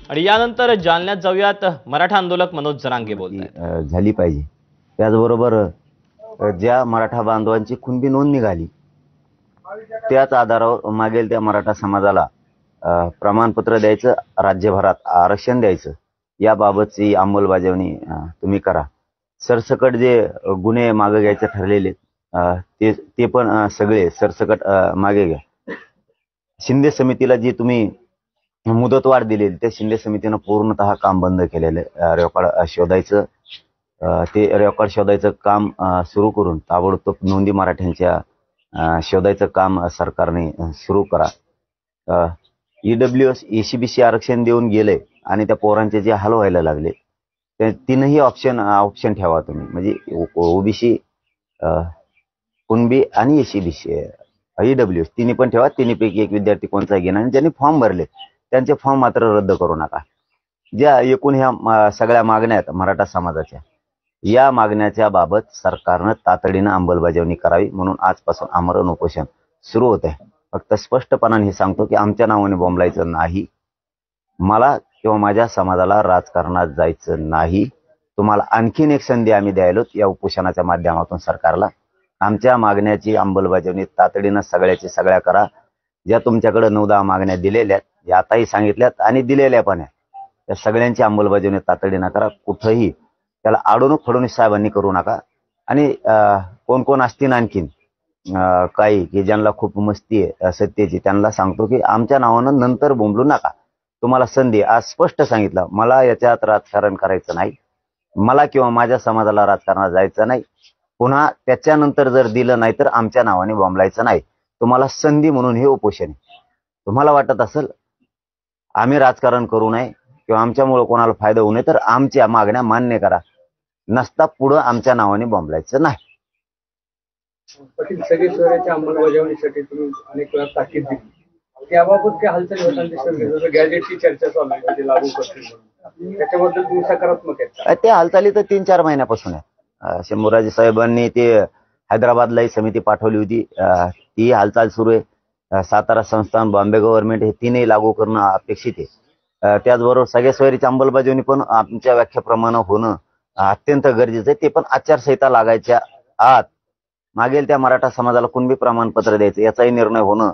आणि यानंतर जालन्यात जाऊयात, मराठा आंदोलक मनोज जरांगे बोलतायत. झाली पाहिजे। त्याचबरोबर ज्या मराठा बांधवांची कुणबी नोंद निघाली त्याच आधारावर मागेल त्या मराठा समाजाला प्रमाणपत्र द्यायचं, राज्यभरात आरक्षण द्यायचं, याबाबतची अंमलबजावणी तुम्ही करा। सरसकट जे गुन्हे मागे घ्यायचे ठरलेले ते पण सगळे सरसकट मागे घ्या। शिंदे समितीला जी तुम्ही मुदतवाढ दिलेली त्या शिंदे समितीनं पूर्णतः काम बंद केलेलं, रेकॉर्ड शोधायचं, ते रेकॉर्ड शोधायचं काम सुरू करून ताबडतोब नोंदी मराठ्यांच्या शोधायचं काम सरकारने सुरू करा। EWS ECBC आरक्षण देऊन गेले आणि त्या पोरांचे जे हाल व्हायला लागले ते तीनही ऑप्शन ठेवा तुम्ही, म्हणजे ओबीसी, कुणबी आणि ECBC EWS तिन्ही पण ठेवा। तिन्हीपैकी एक विद्यार्थी कोणता घेणार आणि ज्यांनी फॉर्म भरले त्यांचे फॉर्म मात्र रद्द करू नका। ज्या एकूण ह्या सगळ्या मागण्या आहेत मराठा समाजाच्या, या मागण्याच्या बाबत सरकारनं तातडीनं अंमलबजावणी करावी, म्हणून आजपासून आमरण उपोषण सुरू होत आहे। फक्त स्पष्टपणाने हे सांगतो की आमच्या नावाने बोंबलायचं नाही, मला किंवा माझ्या समाजाला राजकारणात जायचं नाही। तुम्हाला आणखीन एक संधी आम्ही द्यायलो या उपोषणाच्या माध्यमातून सरकारला। आमच्या मागण्याची अंमलबजावणी तातडीनं सगळ्याची सगळ्या करा। ज्या तुमच्याकडे 9-10 मागण्या दिलेल्या आहेत, आताही सांगितल्यात आणि दिलेल्या पण आहेत, त्या सगळ्यांची अंमलबजावणी तातडीनं करा। कुठंही त्याला अडवणूक फडणवीस साहेबांनी करू नका। आणि कोण कोण असतील आणखीन काही की ज्यांना खूप मस्ती आहे सत्तेची, त्यांना सांगतो की आमच्या नावानं नंतर बोंबलू नका। तुम्हाला संधी आज स्पष्ट सांगितलं, मला याच्यात राजकारण करायचं नाही, मला किंवा माझ्या समाजाला राजकारणात जायचं नाही। पुन्हा त्याच्यानंतर जर दिलं नाही तर आमच्या नावाने बोंबलायचं नाही। तुम्हाला संधी म्हणून हे उपोषण आहे। तुम्हाला वाटत असेल आम्ही राजकारण करू नये किंवा आमच्यामुळे कोणाला फायदा होऊ नये तर आमच्या मागण्या मान्य करा, नसता पुढं आमच्या नावाने बोंबलायचं नाही। सगळी सोयऱ्याच्या अंमलबजावणीसाठी तुम्ही अनेक वेळा ताकीद दिली, त्याबाबत काय हालचाली होताना दिसत, जसं गॅजेटची चर्चा चालू आहे ते लागू करतील, त्याच्याबद्दल तुम्ही सकारात्मक आहेत? त्या हालचाली तर 3-4 महिन्यापासून आहे। शंभूराजे साहेबांनी ते हैदराबादलाही समिती पाठवली होती, ती हालचाल सुरू आहे। सातारा संस्थान, बॉम्बे गव्हर्नमेंट हे तीनही लागू करणं अपेक्षित आहे। त्याचबरोबर सगळ्या सोयरीची अंमलबजावणी पण आमच्या व्याख्याप्रमाणे होणं अत्यंत गरजेचं आहे। ते पण आचारसंहिता लागायच्या आत मागेल त्या मराठा समाजाला कुणबी प्रमाणपत्र द्यायचं याचाही निर्णय होणं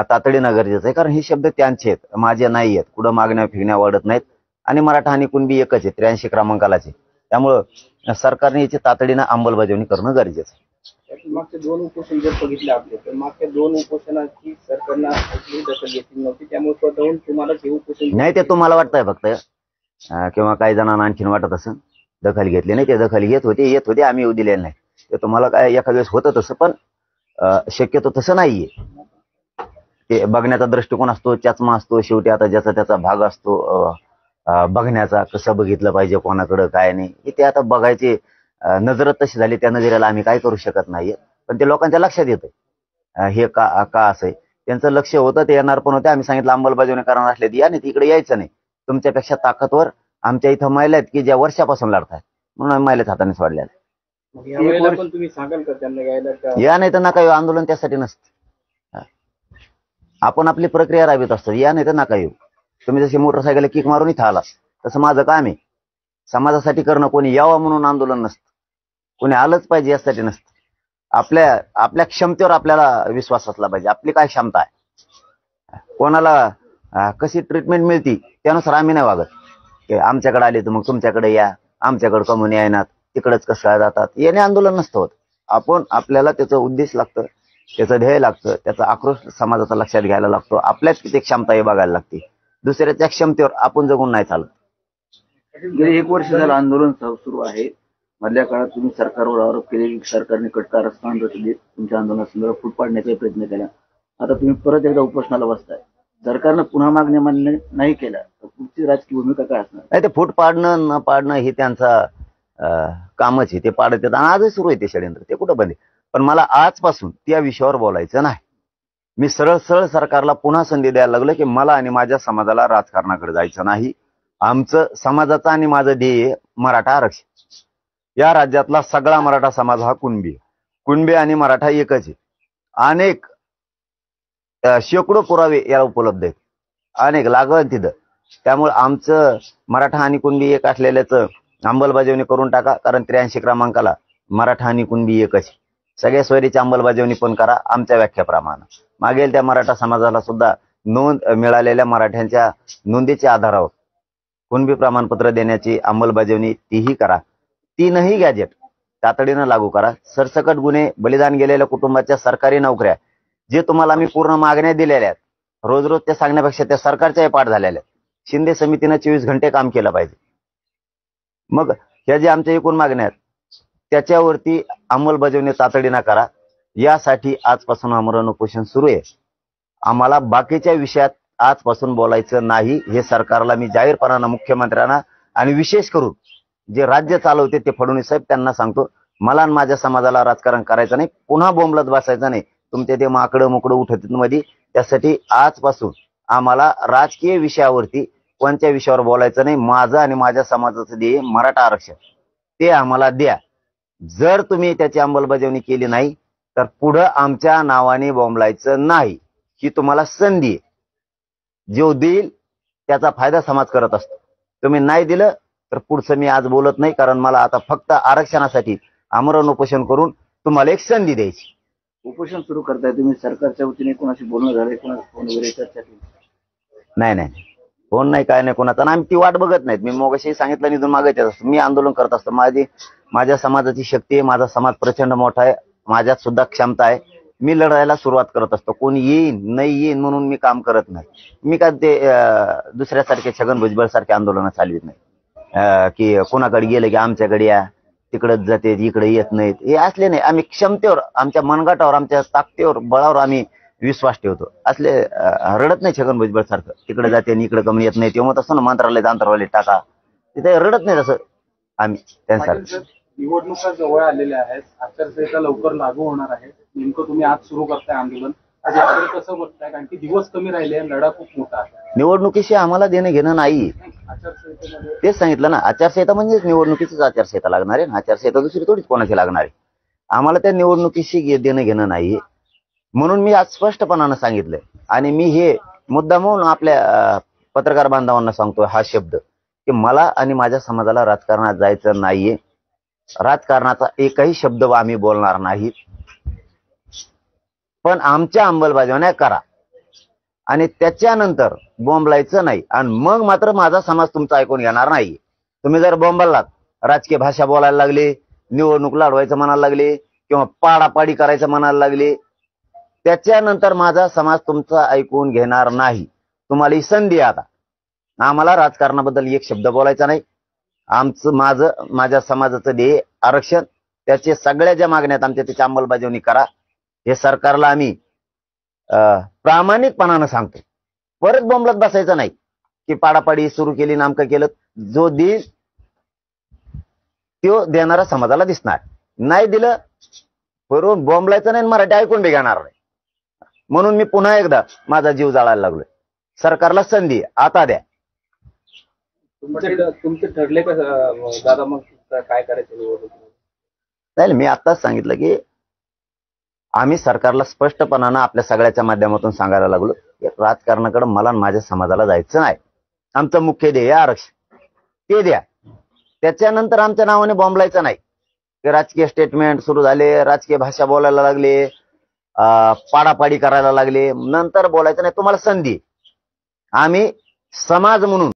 तातडीनं गरजेचं आहे। कारण हे शब्द त्यांचे आहेत, माझे नाही आहेत। कुठं मागण्या फिरण्या वाढत नाहीत आणि मराठा आणि कुणबी एकच आहे, 83 क्रमांकालाचे। त्यामुळं सरकारने याची तातडीनं अंमलबजावणी करणं गरजेचं आहे। मागचे 2 उपोषण जर बघितले आपले, तर मागच्या 2 उपोषणाची सरकारनं दखल घेतली नव्हती, त्यामुळे स्वतःहून तुम्हाला हे उपोषण नाही, ते तुम्हाला वाटतंय फक्त, किंवा काही जणांना आणखीन वाटत असेल दखल घेतली नाही, ते दखल येत होते, आम्ही येऊ दिलेलं नाही। ते तुम्हाला काय एखाद्या वेळेस होतं तसं, पण शक्यतो तसं नाहीये। ते बघण्याचा दृष्टिकोन असतो, चष्मा असतो, शेवटी आता ज्याचा त्याचा भाग असतो बघण्याचा, कसं बघितलं पाहिजे, कोणाकडं काय नाही, ते आता बघायचे नजरच तशी झाली, त्या नजरेला आम्ही काय करू शकत नाहीये। पण ते लोकांच्या लक्षात येतं हे का असं आहे, त्यांचं लक्ष होतं, ते येणार पण होते। आम्ही सांगितलं अंमलबजावणी करणार असले या नाही, तिकडे यायचं नाही, तुमच्यापेक्षा ताकदवर आमच्या इथं महिला आहेत की ज्या वर्षापासून लढतात, म्हणून आम्ही महिलेच हाताने सोडलेल्या। पण तुम्ही सांगाल का त्यांना यायला? या नाही तर नका येऊ, आंदोलन त्यासाठी नसतं। आपण आपली प्रक्रिया राबवित असतो, या नाही तर नका येऊ। तुम्ही जशी मोटरसायकल किक मारून इथं आला तसं माझं काम आहे समाजासाठी करणं। कोणी यावं म्हणून आंदोलन नसतं, कोणी आलंच पाहिजे यासाठी नसतं। आपल्या क्षमतेवर आपल्याला विश्वास असला पाहिजे, आपली काय क्षमता आहे, कोणाला कशी ट्रीटमेंट मिळती त्यानुसार आम्ही नाही वागत की आमच्याकडे आले तर मग तुमच्याकडे या, आमच्याकडे कमून येणार, तिकडच कसं काय जातात, याने आंदोलन नसतं होत। आपण आपल्याला त्याचा उद्देश लागतं, त्याचं ध्येय लागतं, त्याचा आक्रोश समाजाचा लक्षात घ्यायला लागतो, आपल्यात किती क्षमता हे बघायला लागते। दुसऱ्याच्या क्षमतेवर आपण जगून नाही चालत। गेली 1 वर्ष झालं आंदोलन सुरू आहे। मधल्या काळात तुम्ही सरकारवर आरोप केले की सरकारने कटकारस्थान रचले, तुमच्या आंदोलनासंदर्भात फूट पाडण्याचा प्रयत्न केला। आता तुम्ही परत एकदा उपोषणाला बसताय, सरकारनं पुन्हा मागण्या मान्य नाही केल्या तर पुढची राजकीय भूमिका काय असणार? नाही, ते फूट पाडणं न पाडणं हे त्यांचा कामच आहे, ते पाडत येतात आणि आजही सुरू आहे ते षडयंत्र, ते कुठं बंद आहे। पण मला आजपासून त्या विषयावर बोलायचं नाही। मी सरळ सरकारला पुन्हा संधी द्यायला लागलो की मला आणि माझ्या समाजाला राजकारणाकडे जायचं नाही। आमचं समाजाचं आणि माझं ध्येय मराठा आरक्षण। या राज्यातला सगळा मराठा समाज हा कुणबी आणि मराठा एकच आहे। अनेक शेकडो पुरावे याला उपलब्ध आहेत, अनेक लागल तिथं त्यामुळे आमचं मराठा आणि कुणबी एक असलेल्याचं अंमलबजावणी करून टाका, कारण 83 क्रमांकाला मराठा आणि कुणबी एकच. सगळ्या सोयरीची अंमलबजावणी पण करा आमच्या व्याख्याप्रमाणे. मागेल त्या मराठा समाजाला सुद्धा नोंद मिळालेल्या मराठ्यांच्या नोंदीच्या आधारावर कुणबी प्रमाणपत्र देण्याची अंमलबजावणी तीही करा. 3ही गॅजेट तातडीनं लागू करा. सरसकट गुन्हे, बलिदान गेलेल्या कुटुंबाच्या सरकारी नोकऱ्या, जे तुम्हाला आम्ही पूर्ण मागण्या दिलेल्या आहेत, रोज रोज ते सांगण्यापेक्षा त्या सरकारच्याही पाठ झालेल्या आहेत. शिंदे समितीनं 24 घंटे काम केलं पाहिजे. मग ह्या ज्या आमच्या एकूण मागण्या आहेत त्याच्यावरती अंमलबजावणी तातडीनं करा. यासाठी आजपासून आमरण उपोषण सुरू आहे. आम्हाला बाकीच्या विषयात आजपासून बोलायचं नाही, हे सरकारला मी जाहीरपणानं, मुख्यमंत्र्यांना आणि विशेष करून जे राज्य चालवते ते फडणवीस साहेब त्यांना सांगतो, मला आणि माझ्या समाजाला राजकारण करायचं नाही, पुन्हा बोंबलत बसायचं नाही. तुमचे ते माकडं मुकडं उठत मध्ये, त्यासाठी आजपासून आम्हाला राजकीय विषयावरती कोणत्या विषयावर बोलायचं नाही. माझं आणि माझ्या समाजाचं ध्येय मराठा आरक्षण, ते आम्हाला द्या. जर तुम्ही त्याची अंमलबजावणी केली नाही तर पुढं आमच्या नावाने बोंबलायचं नाही. ही तुम्हाला संधी आहे. जो देईल त्याचा फायदा समाज करत असतो. तुम्ही नाही दिलं तर पुढचं मी आज बोलत नाही, कारण मला आता फक्त आरक्षणासाठी आमरण उपोषण करून तुम्हाला एक संधी द्यायची. उपोषण सुरू करताय तुम्ही, सरकारच्या वतीने कोणाशी बोलणं झालंय, कोणाशी फोन वगैरे चर्चा केली? नाही, फोन नाही, काय नाही कोणाचा. आणि आम्ही ती वाट बघत नाहीत. मी मगाशी सांगितलं, निधून मागायचं असतं. मी आंदोलन करत असतो. माझ्या समाजाची शक्ती आहे. माझा समाज प्रचंड मोठा आहे. माझ्यात सुद्धा क्षमता आहे. मी लढायला सुरुवात करत असतो. कोण येईन नाही येईन म्हणून मी काम करत नाही. मी काय ते दुसऱ्यासारखे छगन भुजबळ सारखे आंदोलन चालवित नाही, की कोणाकडे गेलं की आमच्याकडे या, तिकडच जाते, इकडे येत नाहीत. हे असले नाही. आम्ही क्षमतेवर, आमच्या मनगटावर, आमच्या ताकदीवर, बळावर आम्ही विश्वास ठेवतो. असले रडत नाही छगन भुजबळ सारखं, तिकडे जाते आणि इकडे कमी येत नाही. तेव्हा तसं ना मंत्रालयात अंतरवाले टाका, तिथे रडत नाही तसं आम्ही त्यांच्यासारखं. निवडणुका जवळ आलेल्या आहेत, आचारसंहिता लवकर लागू होणार आहे. नेमकं तुम्ही आज सुरू करताय आंदोलन, याकडे कसं बघताय? कारण की दिवस कमी राहिले, लढा खूप मोठा आहे. निवडणुकीशी आम्हाला देणं घेणं नाही. आचारसंहितेमध्ये तेच सांगितलं ना, आचारसंहिता म्हणजेच निवडणुकीचीच आचारसंहिता लागणार आहे. आचारसंहिता दुसरी थोडीच कोणाची लागणार आहे. आम्हाला त्या निवडणुकीशी देणं घेणं नाही, म्हणून मी आज स्पष्टपणानं सांगितलंय. आणि मी हे मुद्दा म्हणून आपल्या पत्रकार बांधवांना सांगतोय हा शब्द, की मला आणि माझ्या समाजाला राजकारणात जायचं नाहीये. राजकारणाचा एकही शब्द आम्ही बोलणार नाही, पण आमच्या अंमलबजावण्या करा आणि त्याच्यानंतर बोंबलायचं नाही. आणि मग मात्र माझा समाज तुमचा ऐकून घेणार नाही. तुम्ही जर बोंबलात, राजकीय भाषा बोलायला लागले, निवडणूक लढवायचं म्हणायला लागले, किंवा पाडापाडी करायचं म्हणायला लागले, त्याच्यानंतर माझा समाज तुमचा ऐकून घेणार नाही. तुम्हाला ही संधी आहे आता. आम्हाला राजकारणाबद्दल एक शब्द बोलायचा नाही. माझ्या समाजाचं ध्येय आरक्षण, त्याचे सगळ्या ज्या मागण्या आहेत आमच्या त्याची अंमलबजावणी करा. हे सरकारला आम्ही प्रामाणिकपणानं सांगतो. परत बोंबलत बसायचं नाही, की पाडापाडी सुरू केली, नामकं केलं. जो देईल तो देणारा समाजाला दिसणार. नाही दिलं बरोबर बोंबलायचं नाही, मराठी ऐकून बी घेणार नाही. म्हणून मी पुन्हा एकदा माझा जीव जाळायला लागलोय. सरकारला संधी आता द्या. तुमचे ठरले का दादा, मग काय करायचं निवडणुकीमध्ये? नाही, मी आताच सांगितलं की आम्ही सरकारला स्पष्टपणानं आपल्या सगळ्याच्या माध्यमातून सांगायला लागलो, की राजकारणाकडे मला आणि माझ्या समाजाला जायचं नाही. आमचं मुख्य ध्येय आरक्षण, ते द्या. त्याच्यानंतर आमच्या नावाने बोंबलायचं नाही. ते राजकीय स्टेटमेंट सुरू झाले, राजकीय भाषा बोलायला लागले, पाडापाडी करायला लागले, नंतर बोलायचं नाही. तुम्हाला संधी, आम्ही समाज म्हणून